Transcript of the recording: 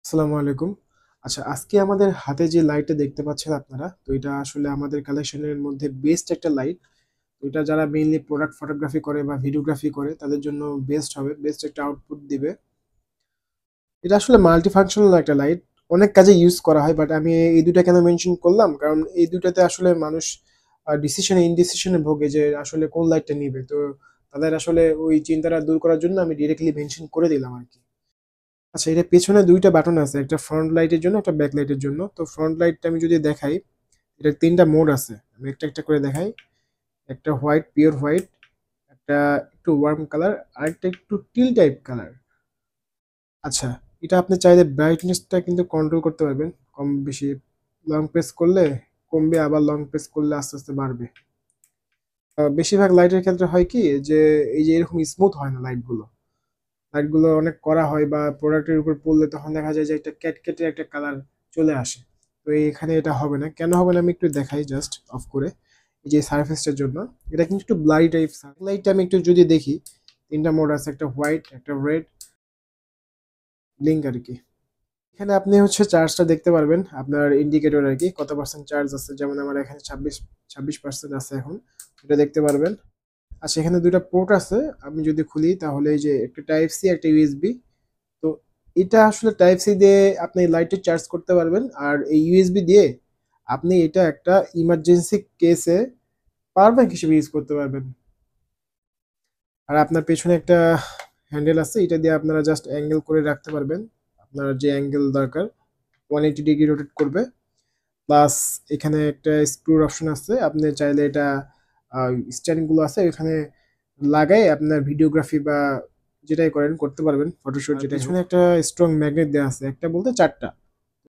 আসসালামু আলাইকুম। আচ্ছা, আজকে আমাদের হাতে যে লাইটটা দেখতে পাচ্ছেন আপনারা, তো এটা আসলে আমাদের কালেকশনের মধ্যে বেস্ট একটা লাইট। তো এটা যারা মেইনলি প্রোডাক্ট ফটোগ্রাফি করে বা ভিডিওগ্রাফি করে তাদের জন্য বেস্ট হবে, বেস্ট একটা আউটপুট দিবে। এটা আসলে মাল্টি ফাংশনাল একটা লাইট, অনেক কাজে ইউজ করা হয়, বাট আমি এই দুটা কেন মেনশন করলাম, কারণ এই দুটাতে আসলে মানুষ ডিসিশনে ইনডিসিশনে ভোগে যে আসলে কোন লাইটটা নিবে। তো তাদের আসলে ওই চিন্তাটা দূর করার জন্য আমি ডিরেক্টলি মেনশন করে দিলাম আর কি। আচ্ছা, এটা পেছনে দুইটা বাটন আছে, একটা ফ্রন্ট লাইটের জন্য, একটা ব্যাক লাইটের জন্য। তো ফ্রন্ট লাইটটা আমি যদি দেখাই, এটা তিনটা মোড আছে, আমি একটা একটা করে দেখাই। একটা হোয়াইট, পিওর হোয়াইট, একটা একটু ওয়ার্ম কালার, আর একটা একটু টিল টাইপ কালার। আচ্ছা, এটা আপনি চাইলে ব্রাইটনেসটা কিন্তু কন্ট্রোল করতে পারবেন, কম বেশি। লং প্রেস করলে কমবে, আবার লং প্রেস করলে আস্তে আস্তে বাড়বে। বেশিরভাগ লাইটের ক্ষেত্রে হয় কি, যে এই যে এরকম স্মুথ হয় না লাইটগুলো, লাইটগুলো অনেক করা হয় বা প্রোডাক্টের উপর পড়লে তখন দেখা যায় যে একটা ক্যাটকেটে একটা কালার চলে আসে। তো এখানে এটা হবে না, কেন হবে না আমি একটু দেখাই জাস্ট অফ করে। এই যে সারফেসটার জন্য এটা কিন্তু একটু ব্লারি টাইপ। লাইটটা আমি একটু যদি দেখি, তিনটা মোড আছে, একটা হোয়াইট, একটা রেড, ব্লিঙ্ক আর কি। এখানে আপনি হচ্ছে চার্জটা দেখতে পারবেন, আপনার ইন্ডিকেটর আর কি, কত পার্সেন্ট চার্জ আছে। যেমন আমার এখানে 26% আছে এখন, এটা দেখতে পারবেন। আচ্ছা, এখানে দুইটা পোর্ট আছে, আমি যদি খুলি তাহলে এই যে একটা টাইপ সি, একটা ইউএসবি। তো এটা আসলে টাইপ সি দিয়ে আপনি লাইটে চার্জ করতে পারবেন, আর এই ইউএসবি দিয়ে আপনি এটা একটা ইমার্জেন্সি কেসে পাওয়ার ব্যাংক হিসেবে ইউজ করতে পারবেন। আর আপনার পেছনে একটা হ্যান্ডেল আছে, এটা দিয়ে আপনারা জাস্ট অ্যাঙ্গেল করে রাখতে পারবেন, আপনার যে অ্যাঙ্গেল দরকার 180 ডিগ্রি রোটেট করবে। প্লাস এখানে একটা স্ক্রুর অপশন আছে, আপনি চাইলে এটা স্ট্যান্ডগুলো আছে এখানে লাগাই আপনার ভিডিওগ্রাফি বা যেটাই করেন করতে পারবেন, ফটোশুট যেটা। এখানে একটা স্ট্রং ম্যাগনেট দেওয়া আছে, একটা বলতে চারটা।